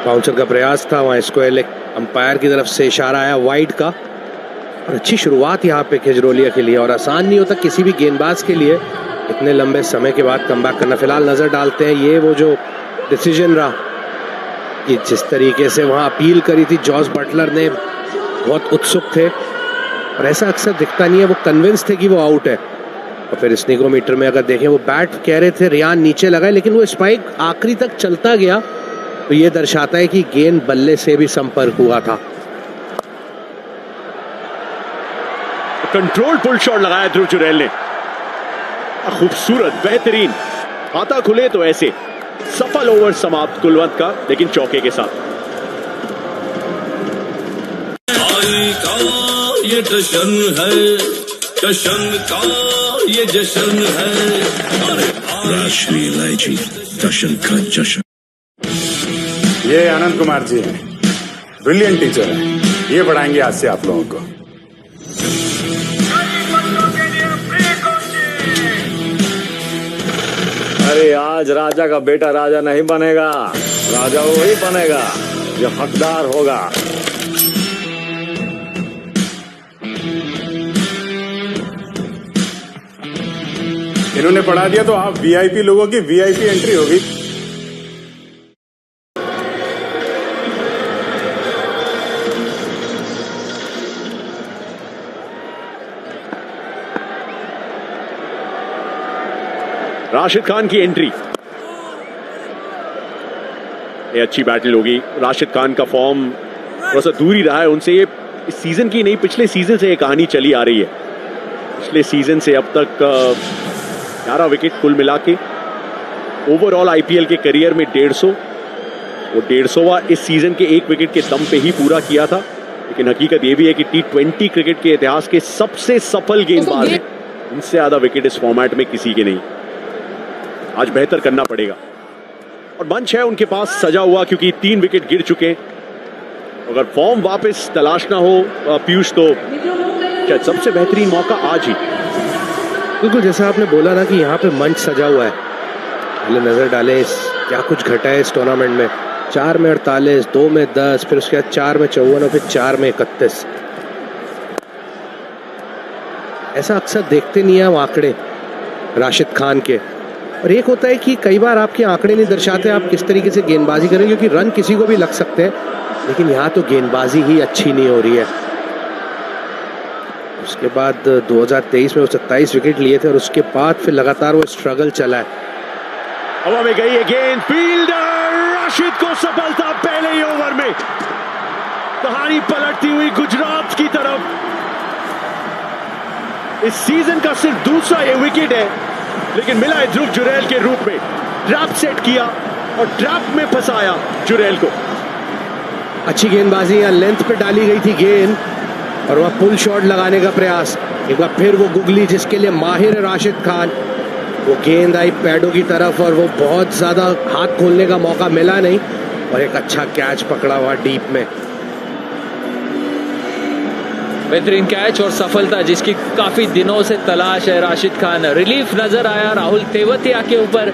Bouncer का प्रयास था, वहां स्क्वायर लेग अंपायर की तरफ से इशारा आया वाइड का। और अच्छी शुरुआत यहाँ पे खजरोलिया के लिए, और आसान नहीं होता किसी भी गेंदबाज के लिए इतने लंबे समय के बाद कमबैक करना। फिलहाल नजर डालते हैं ये वो जो डिसीजन रहा कि जिस तरीके से वहां अपील करी थी जॉस बटलर ने, बहुत उत्सुक थे और ऐसा अक्सर दिखता नहीं है, वो कन्विंस थे कि वो आउट है। और फिर स्निग्रोमीटर में अगर देखें वो बैट कह रहे थे रियान नीचे लगाए, लेकिन वो स्पाइक आखिरी तक चलता गया, तो ये दर्शाता है कि गेंद बल्ले से भी संपर्क हुआ था। कंट्रोल पुल शॉट लगाया ध्रुव जुरैल ने, खूबसूरत बेहतरीन, खाता खुले तो ऐसे। सफल ओवर समाप्त कुलवंत का, लेकिन चौके के साथ। ये जश्न है, जश्न का ये जश्न है, राष्ट्रीय इलायची जश्न का जश्न। ये आनंद कुमार जी हैं, ब्रिलियंट टीचर हैं, ये पढ़ाएंगे आज से आप लोगों को। अरे आज राजा का बेटा राजा नहीं बनेगा, राजा वही बनेगा जो हकदार होगा। इन्होंने पढ़ा दिया तो आप वीआईपी लोगों की वीआईपी एंट्री होगी। राशिद खान की एंट्री, ये अच्छी बैटल होगी। राशिद खान का फॉर्म थोड़ा सा दूर ही रहा है उनसे। ये इस सीजन की नहीं, पिछले सीजन से ये कहानी चली आ रही है। पिछले सीजन से अब तक 11 विकेट कुल मिला के, ओवरऑल आईपीएल के करियर में 150, वो 150वां इस सीजन के 1 विकेट के दम पे ही पूरा किया था। लेकिन हकीकत ये भी है कि T20 क्रिकेट के इतिहास के सबसे सफल गेंदबाज हैं, इनसे ज्यादा विकेट इस फॉर्मेट में किसी के नहीं। आज बेहतर करना पड़ेगा, और मंच है उनके पास सजा हुआ, क्योंकि 3 विकेट गिर चुके। अगर फॉर्म वापस तलाशना हो पीयूष, तो क्या सबसे बेहतरीन मौका आज ही। बिल्कुल जैसा आपने बोला ना कि यहाँ पे मंच सजा हुआ है। पहले नजर डालें इस क्या कुछ घटा है इस टूर्नामेंट में। 4 में 48, 2 में 10, फिर उसके बाद 4 में 54 और फिर 4 में 31। ऐसा अक्सर देखते नहीं है हम आंकड़े राशिद खान के। और एक होता है कि कई बार आपके आंकड़े नहीं दर्शाते आप किस तरीके से गेंदबाजी करें, क्योंकि रन किसी को भी लग सकते हैं, लेकिन यहाँ तो गेंदबाजी ही अच्छी नहीं हो रही है। उसके बाद 2023 में वो 27 विकेट लिए थे, और उसके बाद फिर लगातार वो स्ट्रगल चला है। हवा में गई है गेंद, फील्डर राशिद को सफलता पहले ही ओवर में। कहानी पलटती हुई गुजरात की तरफ। इस सीजन का सिर्फ दूसरा ये विकेट है, लेकिन मिला है ध्रुव जुरैल के रूप में। ट्रैप सेट किया और ट्रैप में फंसाया जुरैल को। अच्छी गेंदबाजी, यहाँ लेंथ पे डाली गई थी गेंद, और वह पुल शॉट लगाने का प्रयास। एक बार फिर वो गुगली जिसके लिए माहिर है राशिद खान, वो गेंद आई पैडों की तरफ, और वो बहुत ज्यादा हाथ खोलने का मौका मिला नहीं, और एक अच्छा कैच पकड़ा हुआ डीप में। बेहतरीन कैच और सफलता जिसकी काफी दिनों से तलाश है राशिद खान। रिलीफ नजर आया राहुल तेवतिया के ऊपर,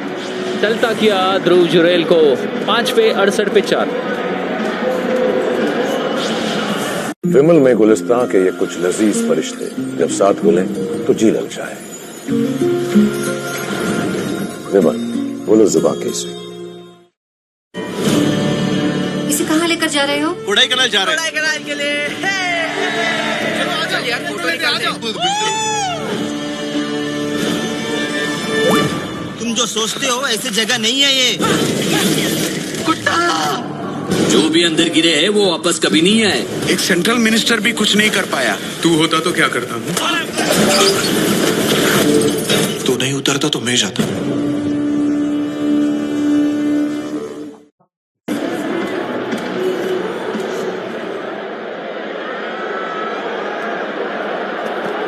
चलता किया ध्रुव जुरैल को 5 पे 68 पे 4। विमल में गुलिस्तां के ये कुछ लजीज फरिश्ते जब साथ बोले तो जी लग जाए। विमल बोलो जुबां कैसे। इसे कहाँ लेकर जा रहे हो? उड़ाई करना जा रहे हैं। उड़ाई के लिए चलो आ जाओ यार, फोटो निकालते हैं। तुम जो सोचते हो ऐसी जगह नहीं है ये। कुत्ता जो भी अंदर गिरे हैं वो वापस कभी नहीं आए। एक सेंट्रल मिनिस्टर भी कुछ नहीं कर पाया। तू होता तो क्या करता? तू नहीं उतरता तो मैं जाता।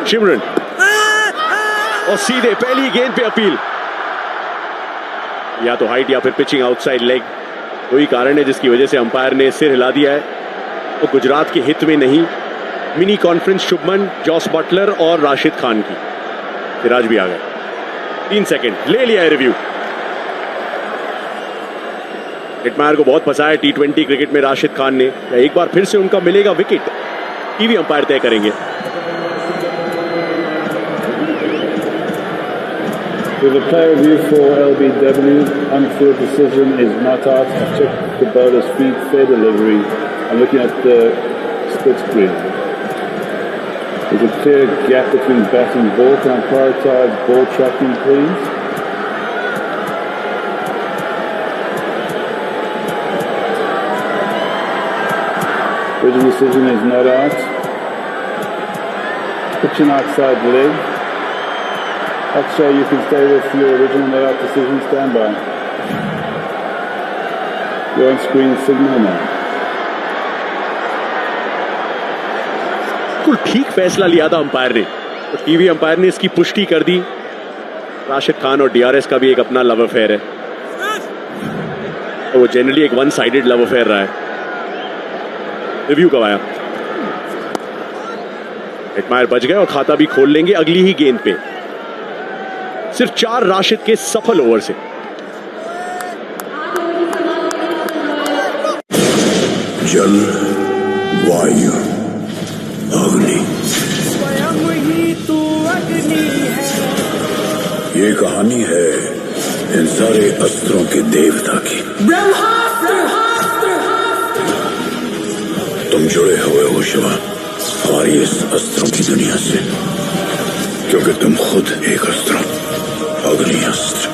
शिमरन और सीधे पहली गेंद पे अपील, या तो हाइट या फिर पिचिंग आउटसाइड लेग। कोई कारण है जिसकी वजह से अंपायर ने सिर हिला दिया है। वो तो गुजरात के हित में नहीं। Mini conference Shubman, Jos Buttler और राशिद खान की। सिराज भी आ गए। 3 सेकंड ले लिया है रिव्यू। हिटमायर को बहुत फंसाया T20 क्रिकेट में राशिद खान ने। एक बार फिर से उनका मिलेगा विकेट, टीवी अंपायर तय करेंगे। With a player review for LBW, on-field decision is not out. I've checked the bowler's feet, fair delivery. I'm looking at the split screen. There's a clear gap between bat and ball. Can I prioritize ball tracking, please? Original decision is not out. Pitching outside leg. Akshay, you can stay with your original not out decision. Stand by. You're on screen signal now. बिल्कुल ठीक फैसला लिया था umpire ने, तो TV umpire ने इसकी पुष्टि कर दी। राशिद खान और DRS का भी एक अपना लव अफेयर है, तो वो जनरली एक वन साइडेड लव अफेयर रहा है। रिव्यू करवाया, हिटमायर बच गए और खाता भी खोल लेंगे अगली ही गेंद पे। सिर्फ 4 राशिद के सफल ओवर से। जल, वायु, अग्नि, स्वयं ही तू अग्नि है। ये कहानी है इन सारे अस्त्रों के देवता की। ब्रह्मास्त्र। तुम जुड़े हुए हो शिवा हमारी इस अस्त्रों की दुनिया से, क्योंकि तुम खुद एक अस्त्र हो, अग्नि अस्त्र।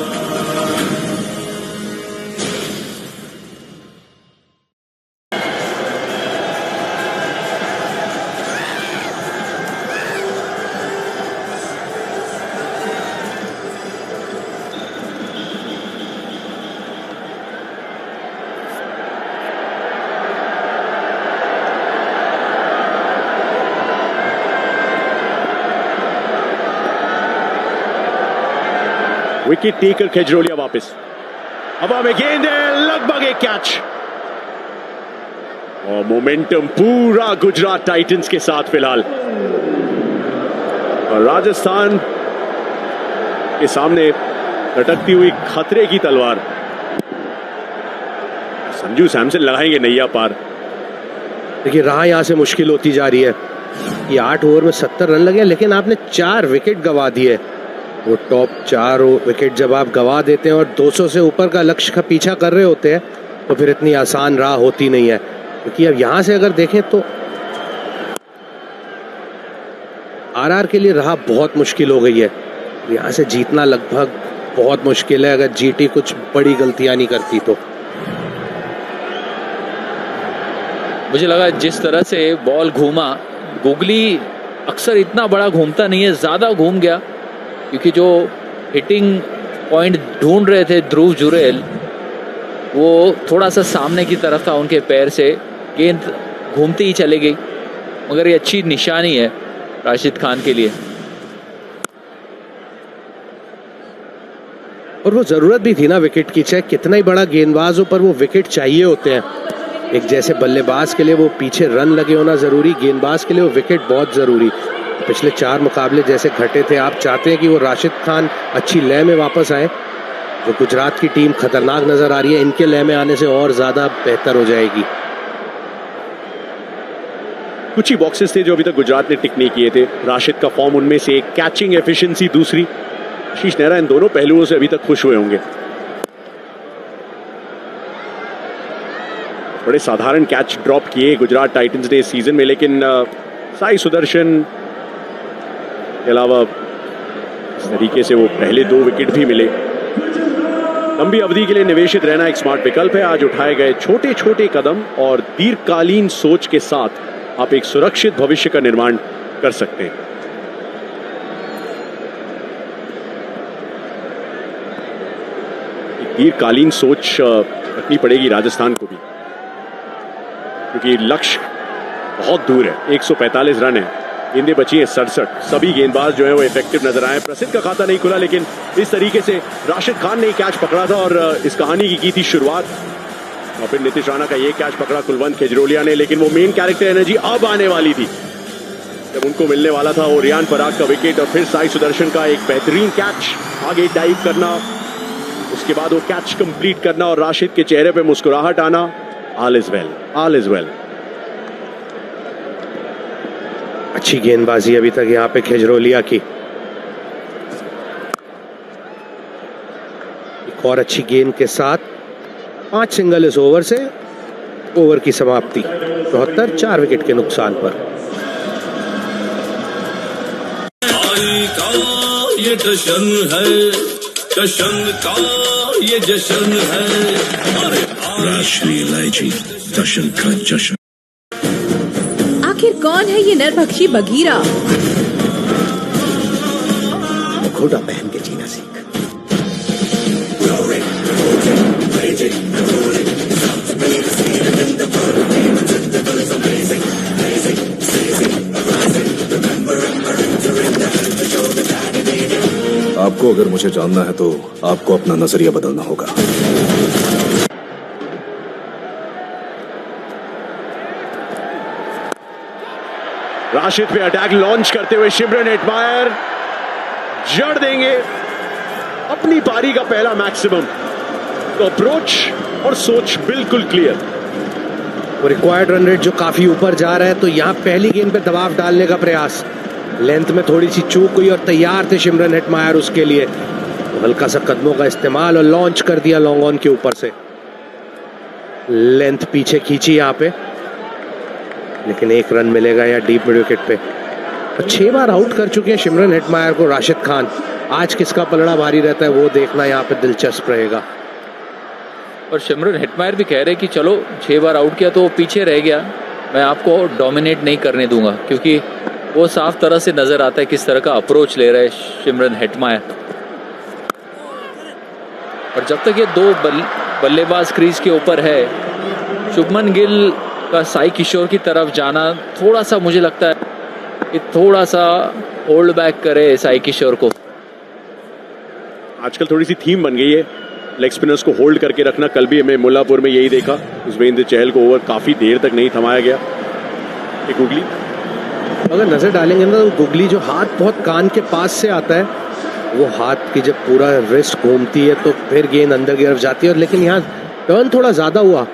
विकेट टेकर खेजरोलिया वापस, हवा में गेंद है, लगभग एक कैच और मोमेंटम पूरा गुजरात टाइटंस के साथ फिलहाल। और राजस्थान के सामने लटकती हुई खतरे की तलवार। संजू सैमसन लगाएंगे नैया पार। देखिए राह यहां से मुश्किल होती जा रही है। ये 8 ओवर में 70 रन लगे, लेकिन आपने 4 विकेट गंवा दिए। वो टॉप 4 विकेट जब आप गंवा देते हैं और 200 से ऊपर का लक्ष्य का पीछा कर रहे होते हैं, तो फिर इतनी आसान राह होती नहीं है। क्योंकि अब यहां से अगर देखें तो आरआर के लिए राह बहुत मुश्किल हो गई है। यहां से जीतना लगभग बहुत मुश्किल है, अगर जीटी कुछ बड़ी गलतियां नहीं करती तो। मुझे लगा जिस तरह से बॉल घूमा, गुगली अक्सर इतना बड़ा घूमता नहीं है, ज्यादा घूम गया, क्योंकि जो हिटिंग पॉइंट ढूंढ रहे थे ध्रुव जुरेल, वो थोड़ा सा सामने की तरफ था उनके पैर से, गेंद घूमती ही चली गई। मगर ये अच्छी निशानी है राशिद खान के लिए, और वो जरूरत भी थी ना विकेट की। चाहे कितना ही बड़ा गेंदबाज हो, पर वो विकेट चाहिए होते हैं। एक जैसे बल्लेबाज के लिए वो पीछे रन लगे होना जरूरी, गेंदबाज के लिए वो विकेट बहुत जरूरी। पिछले 4 मुकाबले जैसे घटे थे, आप चाहते हैं कि वो राशिद खान अच्छी लय में वापस आए। जो गुजरात की टीम खतरनाक नजर आ रही है, इनके लय में आने से और ज्यादा बेहतर हो जाएगी। कुछ ही बॉक्सेस थे जो अभी तक गुजरात ने टिक नहीं किए थे। राशिद का फॉर्म उनमें से एक, कैचिंग एफिशिएंसी दूसरी। आशीष नेहरा इन दोनों पहलुओं से अभी तक खुश हुए होंगे। बड़े साधारण कैच ड्रॉप किए गुजरात टाइटंस ने इस सीजन में, लेकिन साई सुदर्शन के अलावा इस तरीके से वो पहले 2 विकेट भी मिले। लंबी अवधि के लिए निवेशित रहना एक स्मार्ट विकल्प है। आज उठाए गए छोटे छोटे कदम और दीर्घकालीन सोच के साथ आप एक सुरक्षित भविष्य का निर्माण कर सकते हैं। एक दीर्घकालीन सोच रखनी पड़ेगी राजस्थान को भी, क्योंकि लक्ष्य बहुत दूर है। 145 रन है, गेंदें बची हैं 67। सभी गेंदबाज जो है वो इफेक्टिव नजर आए। प्रसिद्ध का खाता नहीं खुला, लेकिन इस तरीके से राशिद खान ने कैच पकड़ा था और इस कहानी की थी शुरुआत। और फिर नीतीश राणा का ये कैच पकड़ा कुलवंत खेजरोलिया ने, लेकिन वो मेन कैरेक्टर एनर्जी अब आने वाली थी जब उनको मिलने वाला था वो रियान पराग का विकेट। और फिर साई सुदर्शन का एक बेहतरीन कैच, आगे डाइव करना, उसके बाद वो कैच कंप्लीट करना और राशिद के चेहरे पे मुस्कुराहट आना. All is well, all is well. अच्छी गेंदबाजी अभी तक यहाँ पे खिजरोलिया की. एक और अच्छी गेंद के साथ 5 सिंगल इस ओवर से ओवर की समाप्ति. 74, 4 विकेट के नुकसान पर. ये जश्न है, जश्न का ये जश्न है. राष्ट्रीय इलायची जश्न का जश्न. आखिर कौन है ये नरभक्षी बघीरा? घोड़ा पहन के जीना सीख. आपको अगर मुझे जानना है तो आपको अपना नजरिया बदलना होगा. राशिद पे अटैक लॉन्च करते हुए शिमरन हेटमायर जड़ देंगे अपनी पारी का पहला मैक्सिमम. तो अप्रोच और सोच बिल्कुल क्लियर. वो रिक्वायर्ड रन रेट जो काफी ऊपर जा रहा है, तो यहाँ पहली गेंद पे दबाव डालने का प्रयास. लेंथ में थोड़ी सी चूक हुई और तैयार थे शिमरन हेटमायर उसके लिए. तो हल्का सा कदमों का इस्तेमाल और लॉन्च कर दिया लॉन्ग ऑन के ऊपर से. लेंथ पीछे खींची यहाँ पे, लेकिन 1 रन मिलेगा या डीप मिड विकेट पे. और 6 बार आउट कर चुके हैं शिमरन हेटमायर को राशिद खान. आज किसका पलड़ा भारी रहता है वो देखना यहाँ पे दिलचस्प रहेगा. और शिमरन हेटमायर भी कह रहे कि चलो 6 बार आउट किया तो वो पीछे रह गया, मैं आपको डोमिनेट नहीं करने दूंगा, क्योंकि वो साफ तरह से नजर आता है किस तरह का अप्रोच ले रहा है शिमरन हेटमायर. और जब तक ये 2 बल्लेबाज क्रीज के ऊपर है, शुभमन गिल का साई किशोर की तरफ जाना थोड़ा सा मुझे लगता है कि थोड़ा सा होल्ड बैक करे साई किशोर को. आजकल थोड़ी सी थीम बन गई है लेग स्पिनर्स को होल्ड करके रखना. कल भी हमें मुल्लापुर में यही देखा. युजवेंद्र चहल को ओवर काफी देर तक नहीं थमाया गया. एक गुगली अगर नजर डालेंगे ना तो गुगली जो हाथ बहुत कान के पास से आता है, वो हाथ की जब पूरा रिस्ट घूमती है तो फिर गेंद अंदर की तरफ जाती है. और लेकिन यहाँ टर्न थोड़ा ज्यादा हुआ.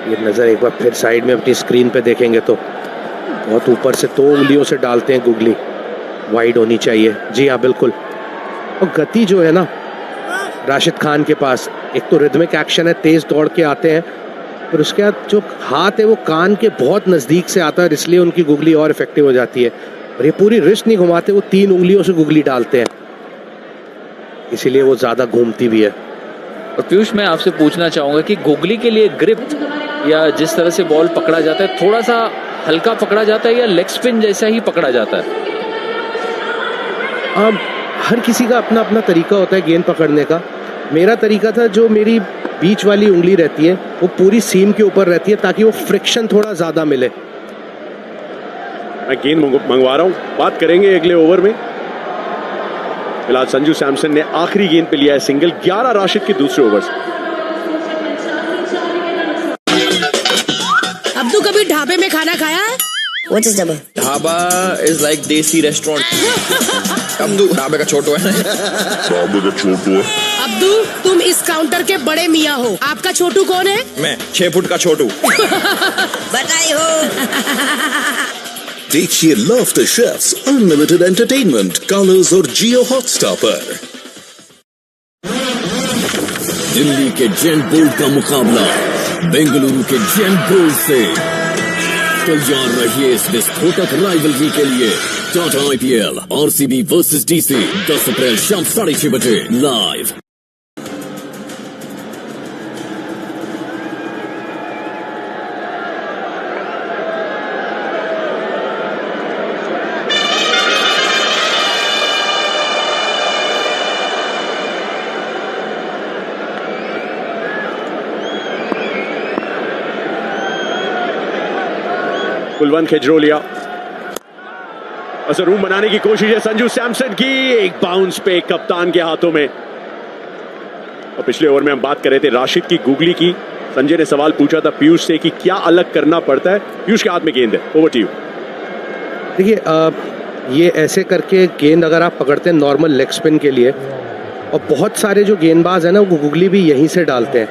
ये नजर एक बार फिर साइड में अपनी स्क्रीन पे देखेंगे तो बहुत ऊपर से 2 उंगलियों से डालते हैं गुगली. वाइड होनी चाहिए. जी हाँ बिल्कुल. और गति जो है ना राशिद खान के पास, एक तो रिदमिक एक्शन है, तेज दौड़ के आते हैं, और उसके बाद जो हाथ है वो कान के बहुत नजदीक से आता है, इसलिए उनकी गुगली और इफेक्टिव हो जाती है. और ये पूरी रिस्ट नहीं घुमाते, वो 3 उंगलियों से गुगली डालते हैं, इसीलिए वो ज्यादा घूमती भी है. और पीयूष, मैं आपसे पूछना चाहूंगा कि गुगली के लिए ग्रिप या जिस तरह से बॉल पकड़ा जाता है, थोड़ा सा हल्का पकड़ा जाता है या लेग स्पिन जैसा ही पकड़ा जाता है? अब हर किसी का अपना अपना तरीका होता है गेंद पकड़ने का. मेरा तरीका था, जो मेरी बीच वाली उंगली रहती है वो पूरी सीम के ऊपर रहती है ताकि वो फ्रिक्शन थोड़ा ज्यादा मिले. मैं गेंद मंगवा रहा हूं, बात करेंगे अगले ओवर में. फिलहाल संजू सैमसन ने आखिरी गेंद पे लिया है सिंगल. 11 राशिद के दूसरे ओवर से. अब्दू कभी ढाबे में खाना खाया है? What is dhaba? Dhaba is like देसी रेस्टोरेंट. अब्दू ढाबे का छोटू है. ढाबे का छोटू है. अब्दू, तुम इस काउंटर के बड़े मियाँ हो, आपका छोटू कौन है? मैं 6 फुट का छोटू. बताई हो. देखिए laughter chefs unlimited entertainment colours और जियो हॉटस्टार पर. दिल्ली के जेंट बोल्ट का मुकाबला बेंगलुरु के जेंट बोल्ट से. तैयार रहिए इस विस्फोटक राइवलरी के लिए. Tata IPL RCB versus DC 10 अप्रैल शाम 6:30 बजे लाइव. कुलवंत खिजरोलिया असर रूम बनाने की कोशिश है संजू सैमसन की. एक बाउंस पे कप्तान के हाथों में. और पिछले ओवर में हम बात कर रहे थे राशिद की गुगली की. संजय ने सवाल पूछा था पीयूष से कि क्या अलग करना पड़ता है. पीयूष के हाथ में गेंद है. Over to you. देखिए, ये ऐसे करके गेंद अगर आप पकड़ते हैं नॉर्मल लेग स्पिन के लिए, और बहुत सारे जो गेंदबाज हैं ना वो गुगली भी यहीं से डालते हैं,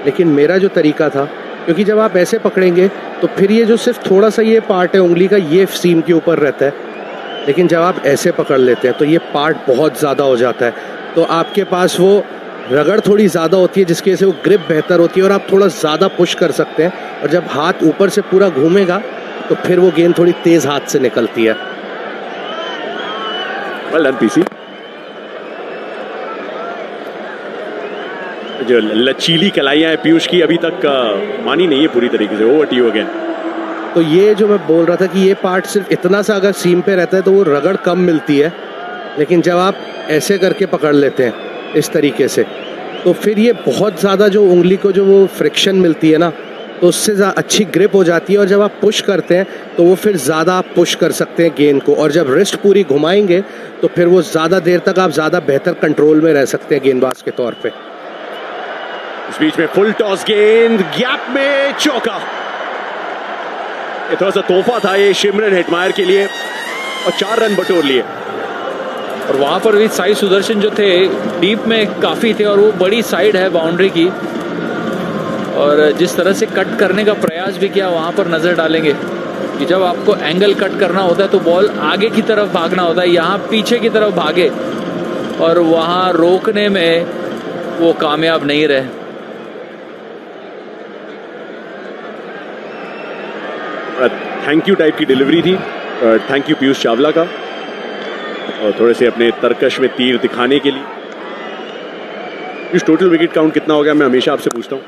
लेकिन मेरा जो तरीका था, क्योंकि जब आप ऐसे पकड़ेंगे तो फिर ये जो सिर्फ थोड़ा सा ये पार्ट है उंगली का, ये सीम के ऊपर रहता है, लेकिन जब आप ऐसे पकड़ लेते हैं तो ये पार्ट बहुत ज़्यादा हो जाता है, तो आपके पास वो रगड़ थोड़ी ज़्यादा होती है जिसकी वजह से वो ग्रिप बेहतर होती है और आप थोड़ा ज़्यादा पुश कर सकते हैं, और जब हाथ ऊपर से पूरा घूमेगा तो फिर वो गेंद थोड़ी तेज़ हाथ से निकलती है। Well done, PC. जो लचीली कलाइयां हैं पीयूष की अभी तक मानी नहीं है पूरी तरीके से। Over to you again. तो ये जो मैं बोल रहा था कि ये पार्ट सिर्फ इतना सा अगर सीम पे रहता है तो वो रगड़ कम मिलती है, लेकिन जब आप ऐसे करके पकड़ लेते हैं इस तरीके से तो फिर ये बहुत ज़्यादा जो उंगली को जो वो फ्रिक्शन मिलती है ना, तो उससे अच्छी ग्रिप हो जाती है, और जब आप पुश करते हैं तो वो फिर ज़्यादा आप पुश कर सकते हैं गेंद को, और जब रिस्ट पूरी घुमाएंगे तो फिर वो ज़्यादा देर तक आप ज़्यादा बेहतर कंट्रोल में रह सकते हैं गेंदबाज के तौर पे। इस बीच में फुल टॉस गेंद, गैप में चौका। ये थोड़ा सा तोहफा था ये शिमरन हेटमायर के लिए, और 4 रन बटोर लिए। और वहां पर भी साई सुदर्शन जो थे डीप में काफ़ी थे, और वो बड़ी साइड है बाउंड्री की, और जिस तरह से कट करने का प्रयास भी किया वहाँ पर नज़र डालेंगे कि जब आपको एंगल कट करना होता है तो बॉल आगे की तरफ भागना होता है, यहाँ पीछे की तरफ भागे और वहाँ रोकने में वो कामयाब नहीं रहे। थैंक यू टाइप की डिलीवरी थी, थैंक यू पीयूष चावला का, और थोड़े से अपने तरकश में तीर दिखाने के लिए। इस टोटल विकेट काउंट कितना हो गया, मैं हमेशा आपसे पूछता हूँ।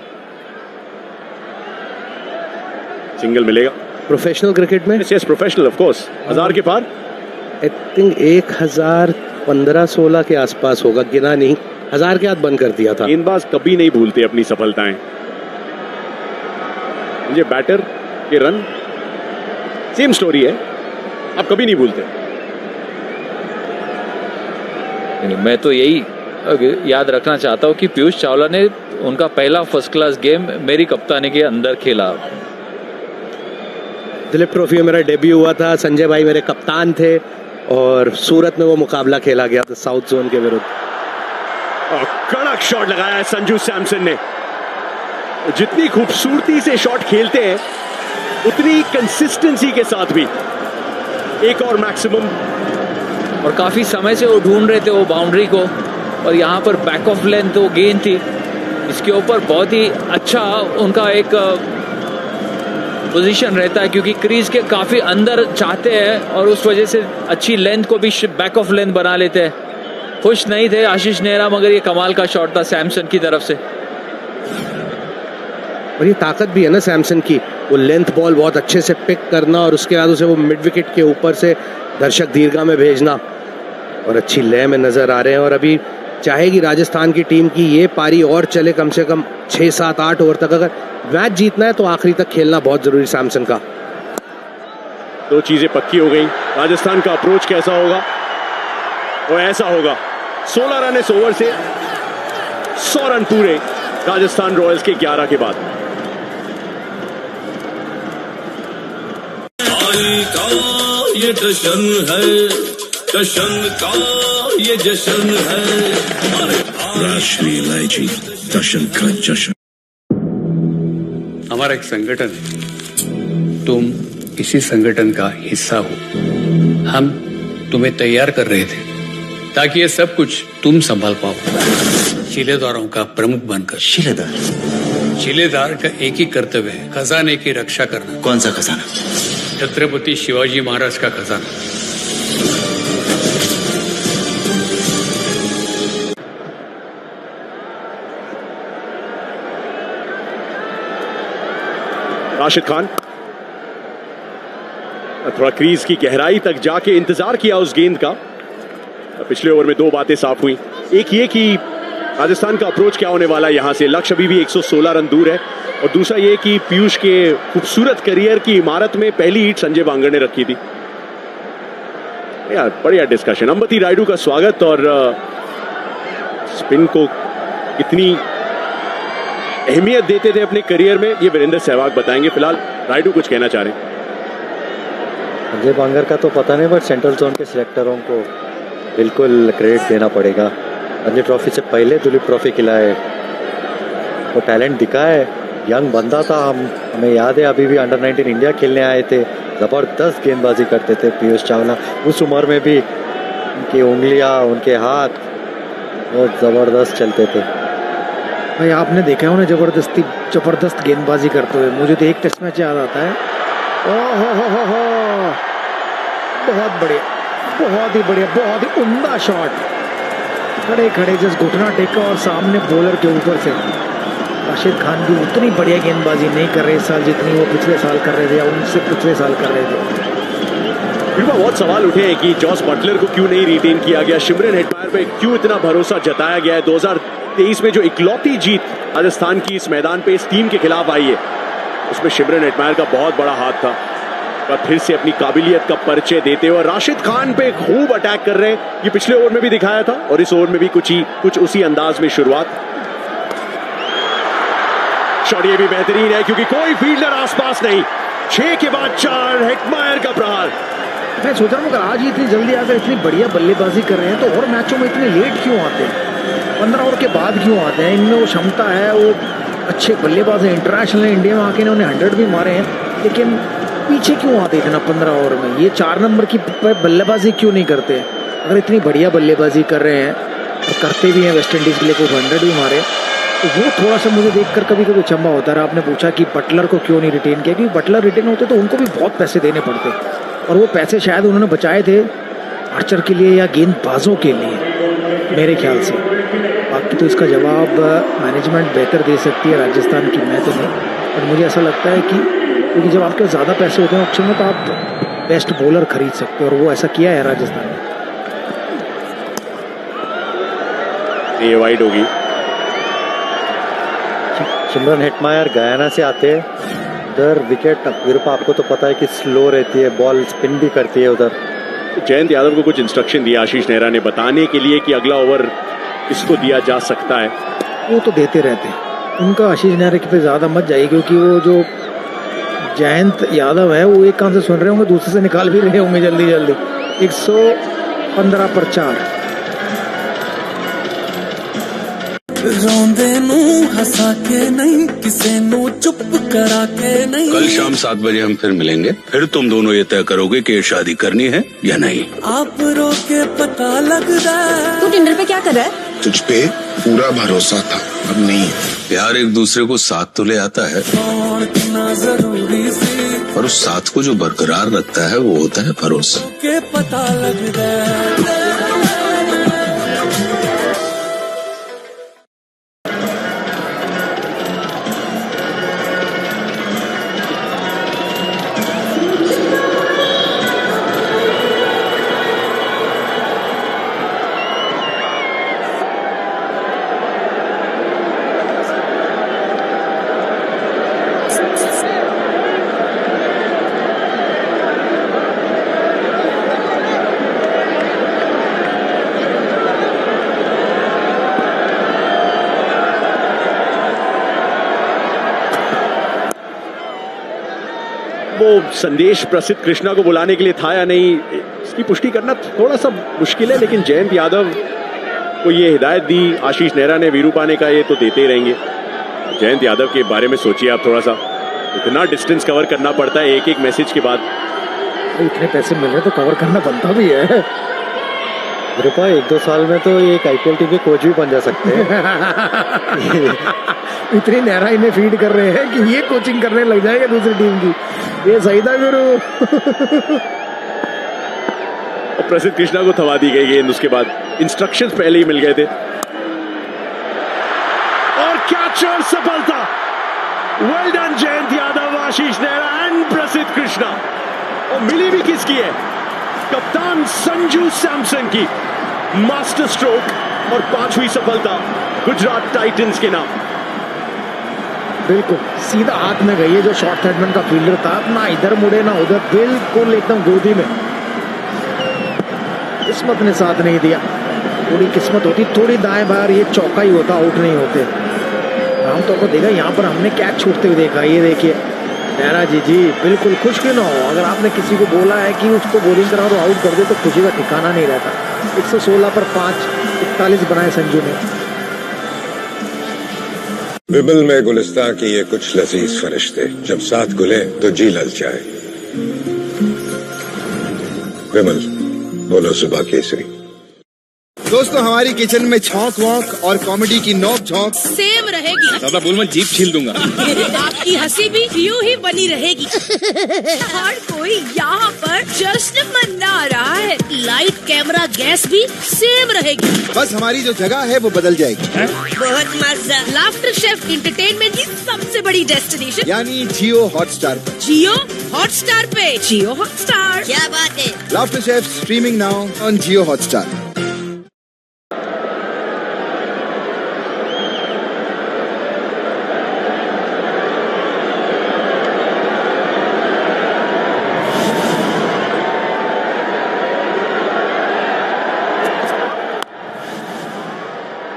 सिंगल मिलेगा प्रोफेशनल क्रिकेट में? Yes professional of course. 1000 के पार आई थिंक 1015-16 के आसपास होगा, गिना नहीं, 1000 के हाथ बंद कर दिया था। गेंदबाज कभी नहीं भूलते अपनी सफलताएं। मुझे बैटर के रन सेम स्टोरी है, आप कभी नहीं भूलते। मैं तो यही याद रखना चाहता हूँ कि पीयूष चावला ने उनका पहला फर्स्ट क्लास गेम मेरी कप्तानी के अंदर खेला। दिलीप ट्रॉफी में मेरा डेब्यू हुआ था, संजय भाई मेरे कप्तान थे, और सूरत में वो मुकाबला खेला गया था साउथ जोन के विरुद्ध। कड़क शॉट लगाया है संजू सैमसन ने। जितनी खूबसूरती से शॉट खेलते हैं उतनी कंसिस्टेंसी के साथ भी एक और मैक्सिमम। और काफ़ी समय से वो ढूंढ रहे थे वो बाउंड्री को, और यहाँ पर बैक ऑफ लेंथ वो गेंद थी, इसके ऊपर बहुत ही अच्छा उनका एक पोजीशन रहता है, क्योंकि क्रीज के काफ़ी अंदर चाहते हैं और उस वजह से अच्छी लेंथ को भी बैक ऑफ लेंथ बना लेते हैं। खुश नहीं थे आशीष नेहरा, मगर ये कमाल का शॉट था सैमसन की तरफ से। और ये ताकत भी है ना सैमसन की, वो लेंथ बॉल बहुत अच्छे से पिक करना और उसके बाद उसे वो मिड विकेट के ऊपर से दर्शक दीर्घा में भेजना, और अच्छी लय में नज़र आ रहे हैं। और अभी चाहेगी राजस्थान की टीम की ये पारी और चले कम से कम 6-7-8 ओवर तक। अगर मैच जीतना है तो आखिरी तक खेलना बहुत जरूरी सैमसन का। 2 चीजें पक्की हो गई। राजस्थान का अप्रोच कैसा होगा, वो ऐसा होगा। 16 रन इस ओवर से, 100 रन पूरे राजस्थान रॉयल्स के 11 के बाद। ये जश्न है, जश्न का ये जश्न है, राष्ट्रीय इलायची जश्न का जश्न। हमारा एक संगठन है, तुम इसी संगठन का हिस्सा हो। हम तुम्हें तैयार कर रहे थे ताकि ये सब कुछ तुम संभाल पाओ, शिलेदारों का प्रमुख बनकर। शिलेदार का एक ही कर्तव्य है, खजाने की रक्षा करना। कौन सा खजाना? छत्रपति शिवाजी महाराज का खजाना। राशिद खान थोड़ा क्रीज की गहराई तक जाके इंतजार किया उस गेंद का। पिछले ओवर में 2 बातें साफ हुई। एक ये कि राजस्थान का अप्रोच क्या होने वाला है यहां से। लक्ष्य अभी भी 116 रन दूर है, और दूसरा ये कि पीयूष के खूबसूरत करियर की इमारत में पहली ईंट संजय बांगर ने रखी थी। यार बढ़िया डिस्कशन। अंबती रायडू का स्वागत। और स्पिन को कितनी अहमियत देते थे अपने करियर में, ये वीरेंद्र सहवाग बताएंगे। फिलहाल रायडू कुछ कहना चाह रहे हैं। संजय बांगर का तो पता नहीं, बट सेंट्रल जोन के सिलेक्टरों को बिल्कुल क्रेडिट देना पड़ेगा। रणजी ट्रॉफी से पहले दुलीप ट्रॉफी खिलाए, वो टैलेंट दिखा है। यंग बंदा था, हमें याद है अभी भी अंडर 19 इंडिया खेलने आए थे, ज़बरदस्त गेंदबाजी करते थे पीयूष चावला। उस उम्र में भी उनकी उंगलियां, उनके हाथ बहुत ज़बरदस्त चलते थे। भाई आपने देखा है उन्हें जबरदस्त गेंदबाजी करते हुए। मुझे तो एक टेस्ट मैच याद आता है, हो बहुत बढ़िया, बहुत ही बढ़िया, बहुत ही उम्दा शॉट। खड़े खड़े जस्ट घुटना टेका और सामने बॉलर के ऊपर से। राशिद खान भी उतनी बढ़िया गेंदबाजी नहीं कर रहे इस साल जितनी वो पिछले साल कर रहे थे या उनसे पिछले साल कर रहे थे। बहुत सवाल उठे हैं कि जॉस बटलर को क्यों नहीं रिटेन किया गया, शिमरन हेटमायर पे क्यों इतना भरोसा जताया गया है। 2023 में जो इकलौती जीत राजस्थान की इस मैदान पे इस टीम के खिलाफ आई है, उसमें शिमरन हेटमायर का बहुत बड़ा हाथ था। पर फिर से अपनी काबिलियत का परिचय देते हुए राशिद खान पे खूब अटैक कर रहे हैं। ये पिछले ओवर में भी दिखाया था और इस ओवर में भी कुछ उसी अंदाज में शुरुआत। शॉट ये भी बेहतरीन है क्योंकि कोई फील्डर आसपास नहीं। 6 के बाद 4, हेटमायर का प्रहार। मैं सोच रहा हूँ अगर आज ही इतनी जल्दी आकर इतनी बढ़िया बल्लेबाजी कर रहे हैं तो और मैचों में इतने लेट क्यों आते हैं, 15 ओवर के बाद क्यों आते हैं। इनमें वो क्षमता है, वो अच्छे बल्लेबाज हैं, इंटरनेशनल इंडिया में आके इन्होंने 100 भी मारे हैं, लेकिन पीछे क्यों आते इतना 15 ओवर में। ये 4 नंबर की बल्लेबाजी क्यों नहीं करते। अगर इतनी बढ़िया बल्लेबाजी कर रहे हैं और करते भी हैं, वेस्ट इंडीज़ के लिए कोई 100 भी मारे, तो वो थोड़ा सा मुझे देखकर कभी कभी अचंभा होता है। आपने पूछा कि बटलर को क्यों नहीं रिटेन किया, क्योंकि बटलर रिटेन होते तो उनको भी बहुत पैसे देने पड़ते और वो पैसे शायद उन्होंने बचाए थे आर्चर के लिए या गेंदबाजों के लिए मेरे ख्याल से। बाकी तो इसका जवाब मैनेजमेंट बेहतर दे सकती है राजस्थान की, मैं तो नहीं। और मुझे ऐसा लगता है कि क्योंकि जब आपके ज़्यादा पैसे होते हैं ऑप्शन में तो आप बेस्ट बॉलर खरीद सकते हो और वो ऐसा किया है राजस्थान ने। ये वाइड होगी। शिमरन हेटमायर गयाना से आते हैं, उधर विकेट विरूपा आपको तो पता है कि स्लो रहती है, बॉल स्पिन भी करती है उधर। जयंत यादव को कुछ इंस्ट्रक्शन दिया आशीष नेहरा ने बताने के लिए कि अगला ओवर इसको दिया जा सकता है। वो तो देते रहते हैं, उनका आशीष नेहरा पे ज़्यादा मत जाइए क्योंकि वो जो जयंत यादव है वो एक कान से सुन रहे होंगे, दूसरे से निकाल भी रहे होंगे जल्दी जल्दी। 115 पर 4। रोंदे नू हंसा के नहीं, किसे नू चुप करा के नहीं। कल शाम 7 बजे हम फिर मिलेंगे, फिर तुम दोनों ये तय करोगे कि शादी करनी है या नहीं। आप रोके पता लगदा। तू टिंडर पे क्या कर रहा है? तुझ पे पूरा भरोसा था, अब नहीं। प्यार एक दूसरे को साथ तो ले आता है, जरूरी सी और उस साथ को जो बरकरार रखता है वो होता है भरोसा। के पता लगदा। वो संदेश प्रसिद्ध कृष्णा को बुलाने के लिए था या नहीं, इसकी पुष्टि करना थोड़ा सा मुश्किल है, लेकिन जयंत यादव को ये हिदायत दी आशीष नेहरा ने वीरूपा ने का, ये तो देते ही रहेंगे। जयंत यादव के बारे में सोचिए आप थोड़ा सा, इतना डिस्टेंस कवर करना पड़ता है एक एक मैसेज के बाद। इतने पैसे मिल रहे तो कवर करना बनता भी है। वीरूपा 1-2 साल में तो एक IPL टीम के कोच भी बन जा सकते हैं। इतनी नेहरा इन्हें फीड कर रहे हैं कि ये कोचिंग करने लग जाएगा दूसरी टीम की। ये सही था गुरु। और प्रसिद्ध कृष्णा को थमा दी गई गेंद, उसके बाद इंस्ट्रक्शंस पहले ही मिल गए थे। और कैच और सफलता। Well done Jayant Yadav, Ashish Nehra and प्रसिद्ध कृष्णा। और मिली भी किसकी है? कप्तान संजू सैमसन की मास्टर स्ट्रोक और 5वीं सफलता गुजरात टाइटंस के नाम। बिल्कुल सीधा हाथ में गई है जो शॉर्ट थर्डमैन का फील्डर था, ना इधर मुड़े ना उधर, बिल्कुल एकदम गोदी में। किस्मत ने साथ नहीं दिया, थोड़ी किस्मत होती, थोड़ी दाएं बाहर ये चौका ही होता, आउट नहीं होते। आमतौर पर देखा यहाँ पर हमने कैच छूटते हुए देखा। ये देखिए नेहरा जी बिल्कुल खुश क्यों ना हो। अगर आपने किसी को बोला है कि उसको बॉलिंग करा तो आउट कर दे तो खुशी का ठिकाना नहीं रहता। 116 पर 5, 41 बनाए संजू ने। विमल में गुलिस्तां की ये कुछ लजीज फरिश्ते जब साथ गुले तो जी ललचाए। विमल बोलो सुबह केसरी। दोस्तों हमारी किचन में छौंक वॉक और कॉमेडी की नोक झोंक सेम रहेगी। ज्यादा बोल मैं जीप छील दूंगा। आपकी हंसी भी यूं ही बनी रहेगी। हर कोई यहाँ पर जश्न मना रहा है। लाइट कैमरा गैस भी सेम रहेगी। बस हमारी जो जगह है वो बदल जाएगी। बहुत मजा। लाफ्टर शेफ एंटरटेनमेंट की सबसे बड़ी डेस्टिनेशन यानी जियो हॉटस्टार पर। जियो हॉटस्टार पे। जियो हॉटस्टार, क्या बात है। Laughter chef streaming now on Jio Hotstar.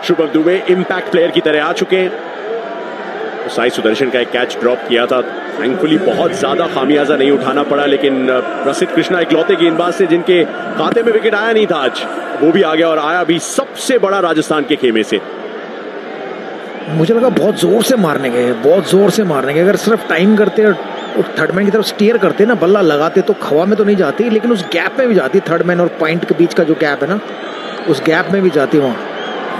Shubham Dubey impact player की तरह आ चुके हैं। तो साई सुदर्शन का एक कैच ड्रॉप किया था, थैंकफुली बहुत ज्यादा खामियाजा नहीं उठाना पड़ा, लेकिन प्रसिद्ध कृष्णा इकलौते गेंदबाज थे जिनके खाते में विकेट आया नहीं था आज, वो भी आ गया और आया भी सबसे बड़ा राजस्थान के खेमे से। मुझे लगा बहुत जोर से मारने गए, बहुत जोर से मारने गए। अगर सिर्फ टाइम करते और थर्ड मैन की तरफ स्टीयर करते ना, बल्ला लगाते तो हवा में तो नहीं जाती, लेकिन उस गैप में भी जाती। थर्ड मैन और पॉइंट के बीच का जो गैप है ना, उस गैप में भी जाती वहाँ।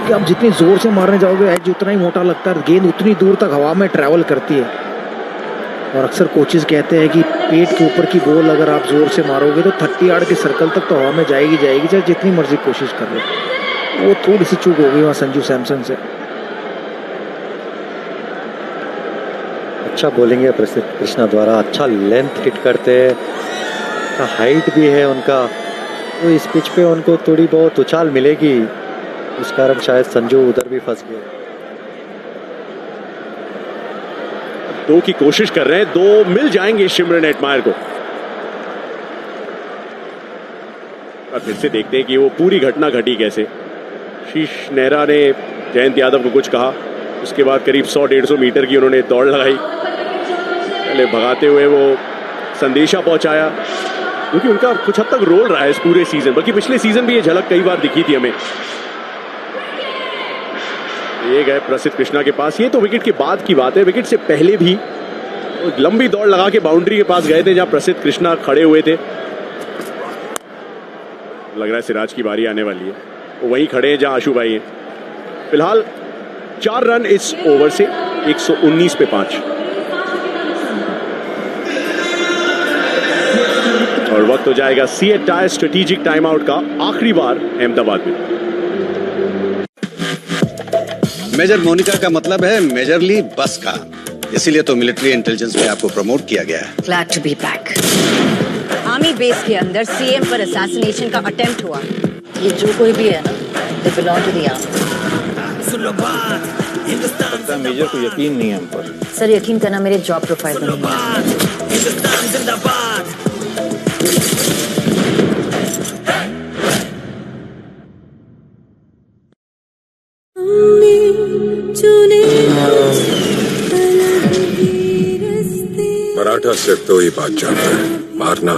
कि आप जितनी जोर से मारने जाओगे एज उतना ही मोटा लगता है, गेंद उतनी दूर तक हवा में ट्रैवल करती है। और अक्सर कोचेस कहते हैं कि पेट के ऊपर की बॉल अगर आप जोर से मारोगे तो 30 यार्ड के सर्कल तक तो हवा में जाएगी चाहे जितनी मर्जी कोशिश कर लो। वो थोड़ी सी चूक हो गई वहाँ संजू सैमसन से। अच्छा बॉलिंग है प्रसिद्ध कृष्णा द्वारा, अच्छा लेंथ हिट करते हैं, हाइट भी है उनका, तो इस पिच पे उनको थोड़ी बहुत उछाल मिलेगी, उस कारण शायद संजू उधर भी फंस गए। दो की कोशिश कर रहे हैं, दो मिल जाएंगे शिमरन एटमायर को। और फिर से देखते हैं कि वो पूरी घटना घटी कैसे। शीश नेहरा ने जयंत यादव को कुछ कहा, उसके बाद करीब 100-150 मीटर की उन्होंने दौड़ लगाई, पहले भगाते हुए वो संदेशा पहुंचाया, क्योंकि उनका कुछ हद तक रोल रहा है इस पूरे सीजन, बल्कि पिछले सीजन भी ये झलक कई बार दिखी थी हमें। ये गए प्रसिद्ध कृष्णा के पास, ये तो विकेट के बाद की बात है, विकेट से पहले भी लंबी दौड़ लगा के बाउंड्री के पास गए थे जहां प्रसिद्ध कृष्णा खड़े हुए थे। लग रहा है सिराज की बारी आने वाली है, वो वहीं खड़े हैं जहां आशु भाई हैं। फिलहाल 4 रन इस ओवर से, 119 पे 5। और वक्त हो जाएगा CEAT tyre strategic time out का, आखिरी बार अहमदाबाद में। मेजर मोनिका का मतलब है मेजरली बस का, इसीलिए तो मिलिट्री इंटेलिजेंस में आपको प्रमोट किया गया है। Glad to be back. Army base के अंदर सीएम पर असैसिनेशन का अटेम्प्ट हुआ। ये जो कोई भी है ना, they belong to the army. Major को यकीन नहीं है हम पर। सर यकीन करना मेरे जॉब प्रोफाइल में नहीं है। मराठा सिर्फ तो ही बात जानता है, मारना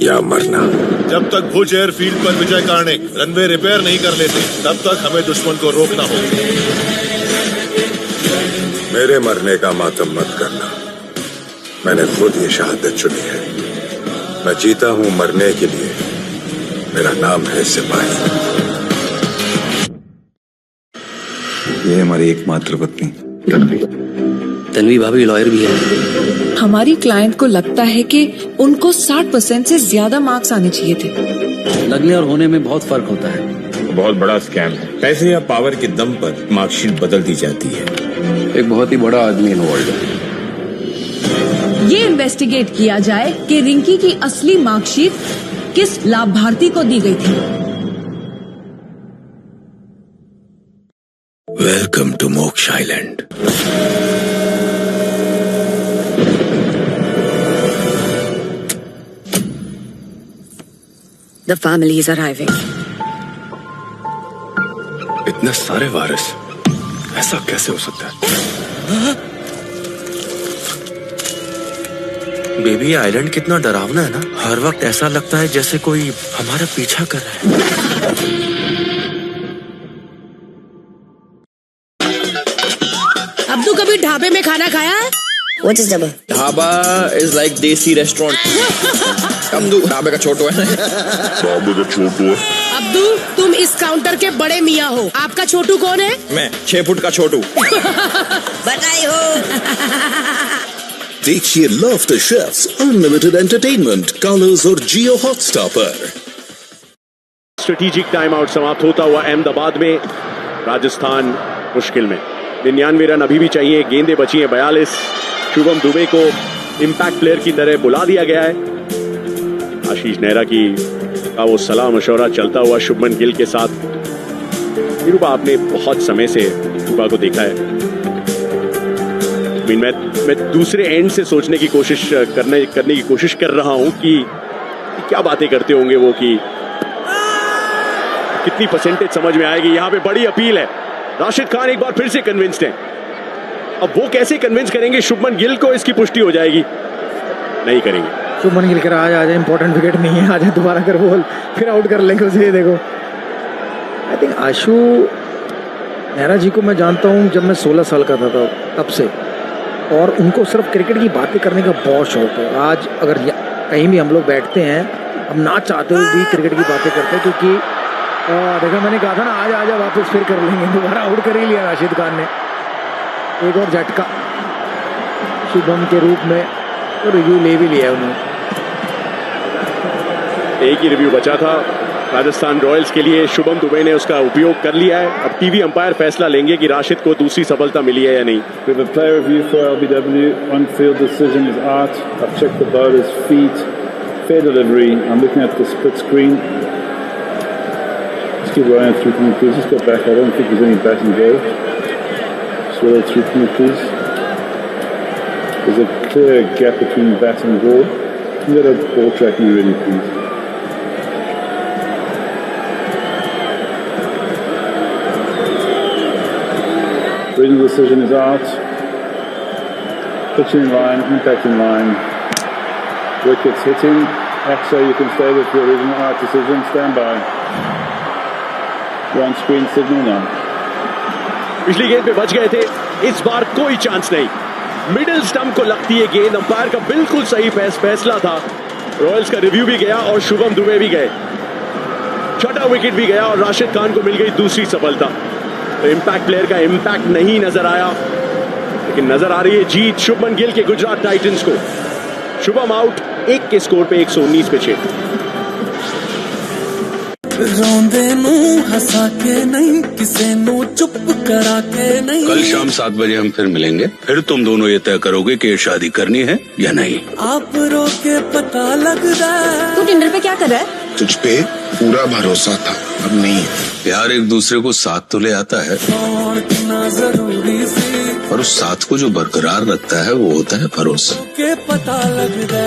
या मरना। जब तक भुज एयरफील्ड पर विजय कार्णिक रनवे रिपेयर नहीं कर लेते, तब तक हमें दुश्मन को रोकना होगा। मेरे मरने का मातम मत करना, मैंने खुद ये शहादत चुनी है। मैं जीता हूँ मरने के लिए, मेरा नाम है सिपाही। ये हमारी एकमात्र पत्नी तन्वी भाभी लॉयर भी है। हमारी क्लाइंट को लगता है कि उनको 60% से ज्यादा मार्क्स आने चाहिए थे। लगने और होने में बहुत फर्क होता है। बहुत बड़ा स्कैम है, पैसे या पावर के दम पर मार्कशीट बदल दी जाती है। एक बहुत ही बड़ा आदमी इन्वॉल्व है। ये इन्वेस्टिगेट किया जाए कि रिंकी की असली मार्कशीट किस लाभार्थी को दी गई थी। वेलकम टू मोक्ष island. The family is arriving. इतने सारे वारिस, ऐसा कैसे हो सकता है? बेबी आइलैंड कितना डरावना है ना। हर वक्त ऐसा लगता है जैसे कोई हमारा पीछा कर रहा है। अब्दू कभी ढाबे में खाना खाया है? What is dhaba? Dhaba is like देसी रेस्टोरेंट। अब्दू ढाबे का छोटू है। ढाबे का छोटू है। अब्दू तुम इस काउंटर के बड़े मियाँ हो, आपका छोटू कौन है? मैं 6 फुट का छोटू। बधाई हो। देखिए laughter chefs unlimited entertainment colours और जियो हॉटस्टार पर। स्ट्रेटेजिक टाइम आउट समाप्त होता हुआ अहमदाबाद में राजस्थान मुश्किल में। 99 रन अभी भी चाहिए, गेंदें बची हैं 42। शुभम दुबे को इंपैक्ट प्लेयर की तरह बुला दिया गया है। आशीष नेहरा का वो सलाह मशवरा चलता हुआ शुभमन गिल के साथ। निरूपा, आपने बहुत समय से शुभा को देखा है। मैं दूसरे एंड से सोचने की कोशिश करने की कोशिश कर रहा हूं कि क्या बातें करते होंगे वो, कि कितनी परसेंटेज समझ में आएगी। यहां पे बड़ी अपील है। राशिद खान एक बार फिर से कन्विंस्ड हैं। अब वो कैसे कन्विंस करेंगे शुभमन गिल को, इसकी पुष्टि हो जाएगी। नहीं करेंगे। शुभमन गिल कर आ जाए, इंपॉर्टेंट विकेट नहीं है, आ जाए दोबारा कर बोल, फिर आउट कर लेंगे उसे। देखो आई थिंक आशु नेहरा जी को मैं जानता हूँ जब मैं 16 साल का था तब से, और उनको सिर्फ क्रिकेट की बातें करने का बहुत शौक है। आज अगर कहीं भी हम लोग बैठते हैं, हम ना चाहते हुए भी क्रिकेट की बातें करते हैं, क्योंकि देखा मैंने कहा था ना आज आ जा वापस फिर कर लेंगे। दोबारा आउट कर ही लिया राशिद खान ने। एक और झटका शुभम के रूप में, तो रिव्यू ले भी लिया उन्होंने। एक ही रिव्यू बचा था राजस्थान रॉयल्स के लिए। शुभम दुबे ने उसका उपयोग कर लिया है। अब टीवी अंपायर फैसला लेंगे कि राशिद को दूसरी सफलता मिली है या नहीं। We have a player review for LBW. On-field decision is art. I've checked the bowler's feet. Fair delivery. I'm looking at the split screen. Let's give Ryan through to me, please. Just go back. I don't think there's any bat and go. Swirl it through to me, please. There's a clear gap between bat and ball. Can you get a ball tracking ready, please? Original decision is out. Pitch in line, impact in line. Wickets hitting. Axo, you can stay with the original out decision. Stand by. On screen signal now. पिछली गेंद पे बच गए थे, इस बार कोई chance नहीं। Middle stump को लगती है गेंद। अंपायर का बिल्कुल सही फैसला था। रॉयल्स का रिव्यू भी गया और शुभम दुबे भी गए। छठा विकेट भी गया और राशिद खान को मिल गई दूसरी सफलता। तो इंपैक्ट प्लेयर का इंपैक्ट नहीं नजर आया, लेकिन नजर आ रही है जीत शुभमन गिल के गुजरात टाइटंस को। शुभम आउट 1 के स्कोर पे 119 पे 6। रोंदे नू हंसा के नहीं, किसे नू चुप करा के नहीं। कल शाम 7 बजे हम फिर मिलेंगे। फिर तुम दोनों ये तय करोगे कि शादी करनी है या नहीं। आप रोके पता लगदा। तू टिंडर पे क्या कर रहा है? तुझ पे पूरा भरोसा था, अब नहीं। प्यार एक दूसरे को साथ तो ले आता है, और कितना जरूरी सी, और उस साथ को जो बरकरार रखता है वो होता है भरोसा। के पता लगदा।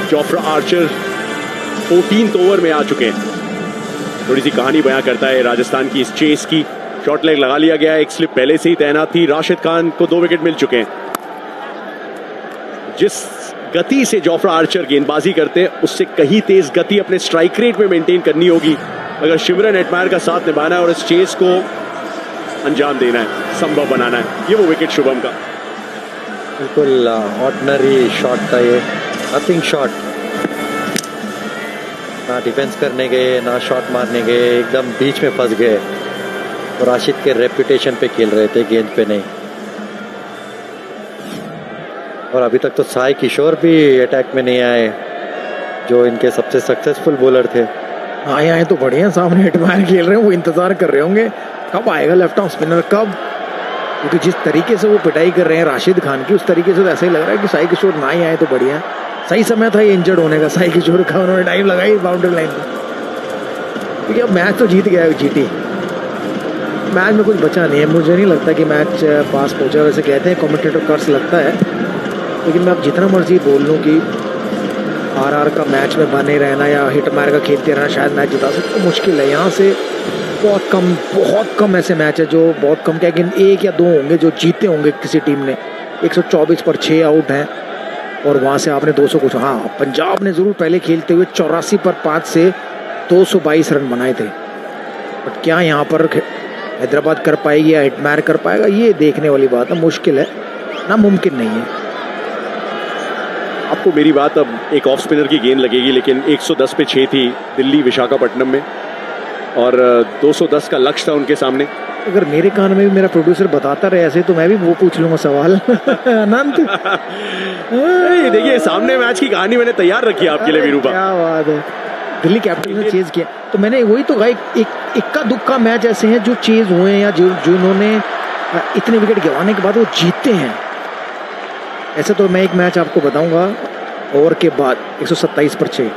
जोफ्रा आर्चर 14th ओवर में आ चुके हैं। थोड़ी सी कहानी बयां करता है राजस्थान की इस चेस की। शॉर्ट लेग लगा लिया गया, एक स्लिप पहले से ही तैनात थी। राशिद खान को 2 विकेट मिल चुके हैं। जिस गति से जोफ्रा आर्चर गेंदबाजी करते हैं उससे कहीं तेज गति अपने स्ट्राइक रेट में मेंटेन करनी होगी अगर शिमरन हेटमायर का साथ निभाना है और इस चेस को अंजाम देना है, संभव बनाना है। ये वो विकेट शुभम का, बिल्कुल ऑर्डिनरी शॉट था ये, नथिंग शॉट। ना डिफेंस करने गए ना शॉट मारने गए, एकदम बीच में फंस गए। और राशिद के रेपुटेशन पे खेल रहे थे, गेंद पे नहीं। और अभी तक तो साई किशोर भी अटैक में नहीं आए, जो इनके सबसे सक्सेसफुल बॉलर थे। आए तो बढ़िया, सामने हेटमायर खेल रहे हैं, वो इंतजार कर रहे होंगे कब आएगा लेफ्ट आर्म स्पिनर, कब। क्योंकि जिस तरीके से वो पिटाई कर रहे हैं राशिद खान की, उस तरीके से तो ऐसा ही लग रहा है कि साई किशोर ना ही आए तो बढ़िया। सही समय था ये इंजर्ड होने का साई किशोर का, उन्होंने टाइम लगाई बाउंड्री लाइन पर। क्योंकि अब मैच तो जीत गया है जीटी, मैच में कुछ बचा नहीं है। मुझे नहीं लगता कि मैच पास पहुंचा, वैसे कहते हैं कमेंटेटर कर्स लगता है, लेकिन मैं अब जितना मर्जी बोल लूँ कि आरआर का मैच में बने रहना या हिटमायर का खेलते रहना शायद मैच जिता सकते, तो मुश्किल है। यहाँ से बहुत कम ऐसे मैच है जो बहुत कम, क्या कि 1 या 2 होंगे जो जीते होंगे किसी टीम ने। 124 पर 6 आउट हैं और वहाँ से आपने 200 कुछ, हाँ पंजाब ने ज़रूर पहले खेलते हुए 84 पर 5 से 222 रन बनाए थे। बट क्या यहाँ पर हैदराबाद कर पाएगी या हिटमायर कर पाएगा, ये देखने वाली बात है। मुश्किल है, नामुमकिन नहीं है। आपको मेरी बात, अब एक ऑफ स्पिनर की गेंद लगेगी, लेकिन 110 पे 6 थी दिल्ली विशाखापट्टनम में और 210 का लक्ष्य था उनके सामने। अगर मेरे कान में भी मेरा प्रोड्यूसर बताता रहे ऐसे, तो मैं भी वो पूछ लूंगा सवाल। अनंत ये देखिए सामने मैच की कहानी मैंने तैयार रखी है आपके लिए वीरूपा। क्या बात है, दिल्ली कैपिटल ने चेज किया, तो मैंने वही तो कहा, एक इक्का दुक्का मैच ऐसे हैं जो चेज हुए हैं या जिन्होंने इतने विकेट गिराने के बाद वो जीतते हैं। ऐसे तो मैं एक मैच आपको बताऊंगा ओवर के बाद 127 पर 6।